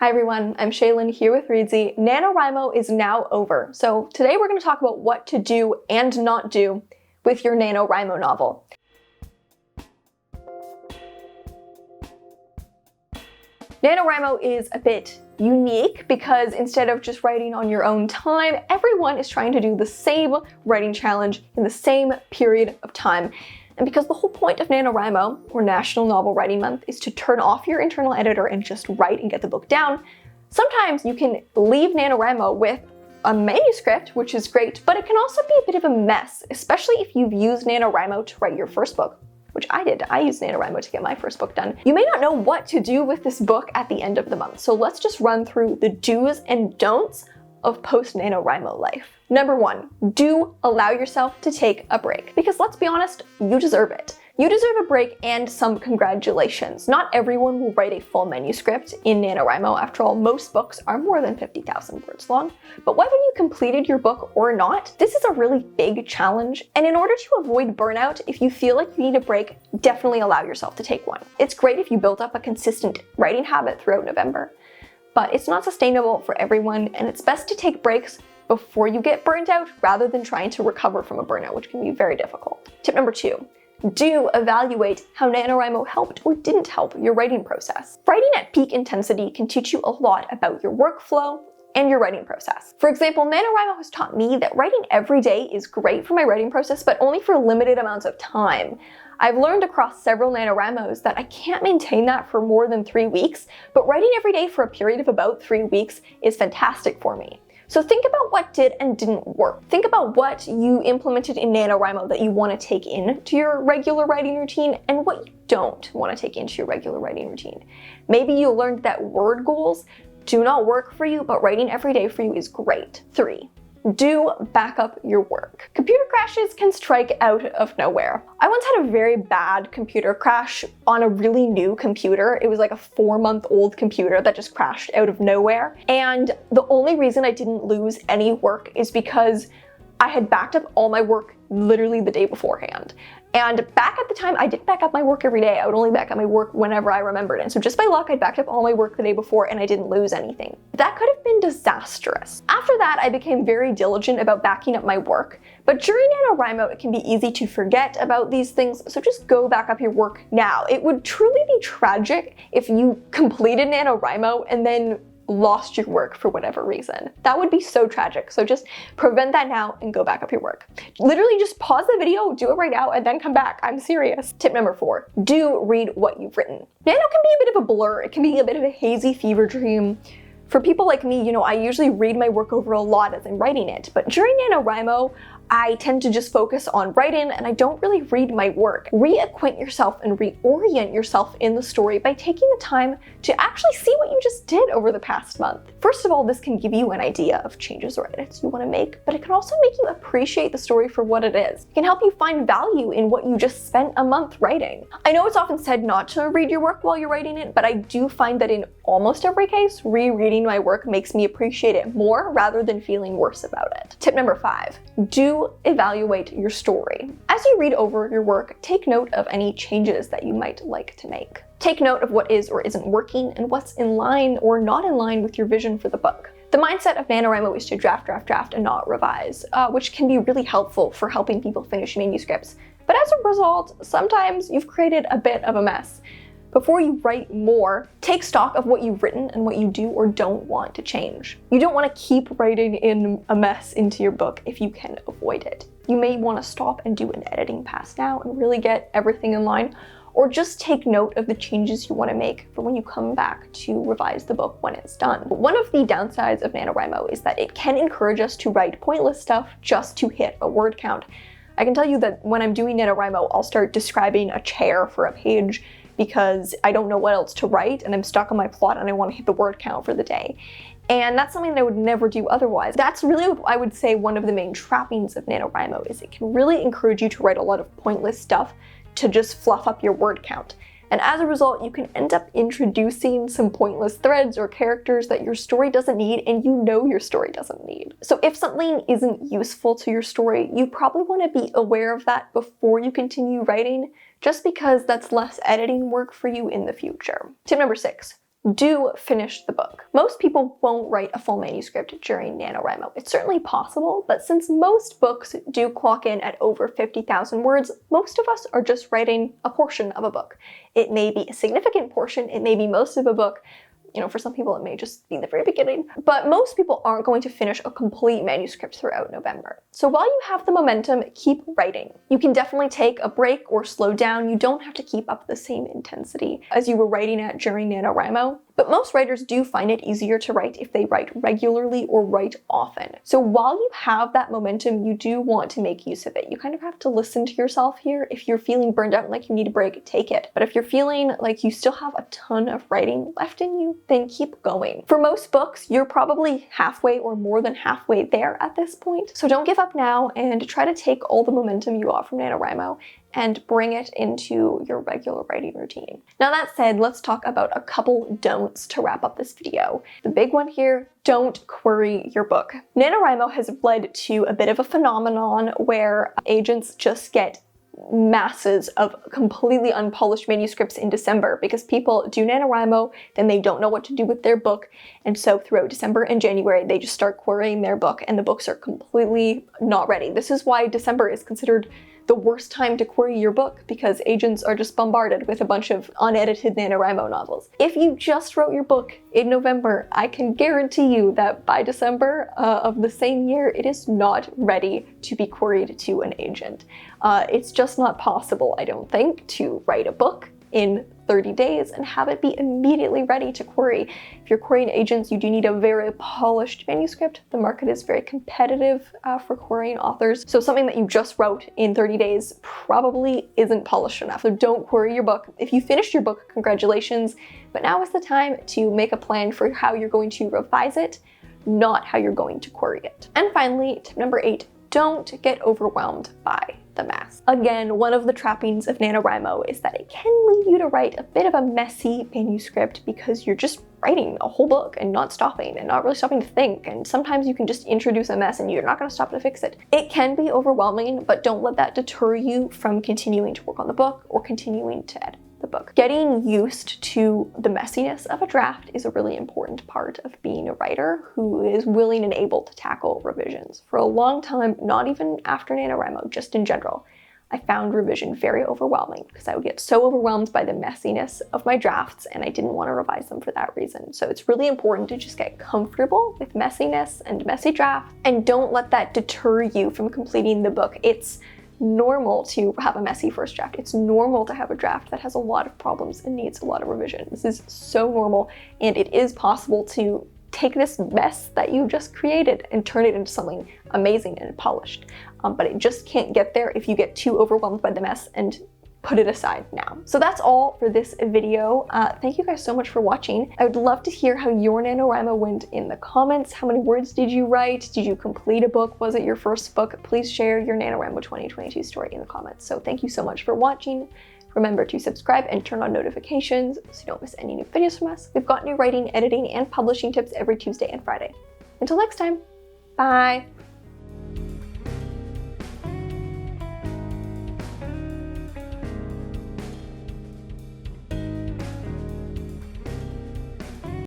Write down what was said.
Hi everyone, I'm Shaylin here with Reedsy. NaNoWriMo is now over, so today we're going to talk about what to do and not do with your NaNoWriMo novel. NaNoWriMo is a bit unique because instead of just writing on your own time, everyone is trying to do the same writing challenge in the same period of time. And because the whole point of NaNoWriMo, or National Novel Writing Month, is to turn off your internal editor and just write and get the book down, sometimes you can leave NaNoWriMo with a manuscript, which is great, but it can also be a bit of a mess, especially if you've used NaNoWriMo to write your first book, which I did. I used NaNoWriMo to get my first book done. You may not know what to do with this book at the end of the month, so let's just run through the do's and don'ts of post-NaNoWriMo life. Number 1, do allow yourself to take a break. Because let's be honest, you deserve it. You deserve a break and some congratulations. Not everyone will write a full manuscript in NaNoWriMo. After all, most books are more than 50,000 words long. But whether you completed your book or not, this is a really big challenge. And in order to avoid burnout, if you feel like you need a break, definitely allow yourself to take one. It's great if you build up a consistent writing habit throughout November, but it's not sustainable for everyone, and it's best to take breaks before you get burnt out rather than trying to recover from a burnout, which can be very difficult. Tip number 2, do evaluate how NaNoWriMo helped or didn't help your writing process. Writing at peak intensity can teach you a lot about your workflow and your writing process. For example, NaNoWriMo has taught me that writing every day is great for my writing process, but only for limited amounts of time. I've learned across several NaNoWriMos that I can't maintain that for more than 3 weeks, but writing every day for a period of about 3 weeks is fantastic for me. So think about what did and didn't work. Think about what you implemented in NaNoWriMo that you want to take into your regular writing routine and what you don't want to take into your regular writing routine. Maybe you learned that word goals do not work for you, but writing every day for you is great. 3, do back up your work. Computer crashes can strike out of nowhere. I once had a very bad computer crash on a really new computer. It was like a 4-month-old computer that just crashed out of nowhere. And the only reason I didn't lose any work is because I had backed up all my work literally the day beforehand. And back at the time, I didn't back up my work every day. I would only back up my work whenever I remembered. And so just by luck, I backed up all my work the day before and I didn't lose anything. That could have been disastrous. After that, I became very diligent about backing up my work. But during NaNoWriMo, it can be easy to forget about these things, so just go back up your work now. It would truly be tragic if you completed NaNoWriMo and then lost your work for whatever reason. That would be so tragic. So just prevent that now and go back up your work. Literally just pause the video, do it right now, and then come back. I'm serious. Tip number 4, do read what you've written. Nano can be a bit of a blur. It can be a bit of a hazy fever dream. For people like me, I usually read my work over a lot as I'm writing it, but during NaNoWriMo, I tend to just focus on writing and I don't really read my work. Reacquaint yourself and reorient yourself in the story by taking the time to actually see what you just did over the past month. First of all, this can give you an idea of changes or edits you want to make, but it can also make you appreciate the story for what it is. It can help you find value in what you just spent a month writing. I know it's often said not to read your work while you're writing it, but I do find that in almost every case, rereading my work makes me appreciate it more rather than feeling worse about it. Tip number 5, do evaluate your story. As you read over your work, take note of any changes that you might like to make. Take note of what is or isn't working and what's in line or not in line with your vision for the book. The mindset of NaNoWriMo is to draft and not revise, which can be really helpful for helping people finish manuscripts. But as a result, sometimes you've created a bit of a mess. Before you write more, take stock of what you've written and what you do or don't want to change. You don't want to keep writing in a mess into your book if you can avoid it. You may want to stop and do an editing pass now and really get everything in line, or just take note of the changes you want to make for when you come back to revise the book when it's done. One of the downsides of NaNoWriMo is that it can encourage us to write pointless stuff just to hit a word count. I can tell you that when I'm doing NaNoWriMo, I'll start describing a chair for a page because I don't know what else to write and I'm stuck on my plot and I want to hit the word count for the day. And that's something that I would never do otherwise. That's really, I would say, one of the main trappings of NaNoWriMo is it can really encourage you to write a lot of pointless stuff to just fluff up your word count. And as a result, you can end up introducing some pointless threads or characters that your story doesn't need and you know your story doesn't need. So if something isn't useful to your story, you probably want to be aware of that before you continue writing, just because that's less editing work for you in the future. Tip number 6, do finish the book. Most people won't write a full manuscript during NaNoWriMo. It's certainly possible, but since most books do clock in at over 50,000 words, most of us are just writing a portion of a book. It may be a significant portion, it may be most of a book. You know, for some people it may just be the very beginning, but most people aren't going to finish a complete manuscript throughout November. So while you have the momentum, keep writing. You can definitely take a break or slow down. You don't have to keep up the same intensity as you were writing at during NaNoWriMo. But most writers do find it easier to write if they write regularly or write often. So while you have that momentum, you do want to make use of it. You kind of have to listen to yourself here. If you're feeling burned out and like you need a break, take it. But if you're feeling like you still have a ton of writing left in you, then keep going. For most books, you're probably halfway or more than halfway there at this point. So don't give up now and try to take all the momentum you got from NaNoWriMo and bring it into your regular writing routine. Now that said, let's talk about a couple don'ts to wrap up this video. The big one here, don't query your book. NaNoWriMo has led to a bit of a phenomenon where agents just get masses of completely unpolished manuscripts in December because people do NaNoWriMo, then they don't know what to do with their book, and so throughout December and January they just start querying their book and the books are completely not ready. This is why December is considered the worst time to query your book, because agents are just bombarded with a bunch of unedited NaNoWriMo novels. If you just wrote your book in November, I can guarantee you that by December of the same year, it is not ready to be queried to an agent. It's just not possible, I don't think, to write a book in 30 days and have it be immediately ready to query. If you're querying agents, you do need a very polished manuscript. The market is very competitive for querying authors, so something that you just wrote in 30 days probably isn't polished enough. So don't query your book. If you finished your book, congratulations, but now is the time to make a plan for how you're going to revise it, not how you're going to query it. And finally, tip number 8, don't get overwhelmed by the mess. Again, one of the trappings of NaNoWriMo is that it can lead you to write a bit of a messy manuscript because you're just writing a whole book and not stopping and not really stopping to think, and sometimes you can just introduce a mess and you're not going to stop to fix it. It can be overwhelming, but don't let that deter you from continuing to work on the book or continuing to edit the book. Getting used to the messiness of a draft is a really important part of being a writer who is willing and able to tackle revisions. For a long time, not even after NaNoWriMo, just in general, I found revision very overwhelming because I would get so overwhelmed by the messiness of my drafts and I didn't want to revise them for that reason. So it's really important to just get comfortable with messiness and messy drafts, and don't let that deter you from completing the book. It's normal to have a messy first draft. It's normal to have a draft that has a lot of problems and needs a lot of revision. This is so normal, and it is possible to take this mess that you just created and turn it into something amazing and polished. But it just can't get there if you get too overwhelmed by the mess and put it aside now. So that's all for this video. Thank you guys so much for watching. I would love to hear how your NaNoWriMo went in the comments. How many words did you write? Did you complete a book? Was it your first book? Please share your NaNoWriMo 2022 story in the comments. So thank you so much for watching. Remember to subscribe and turn on notifications so you don't miss any new videos from us. We've got new writing, editing, and publishing tips every Tuesday and Friday. Until next time, bye.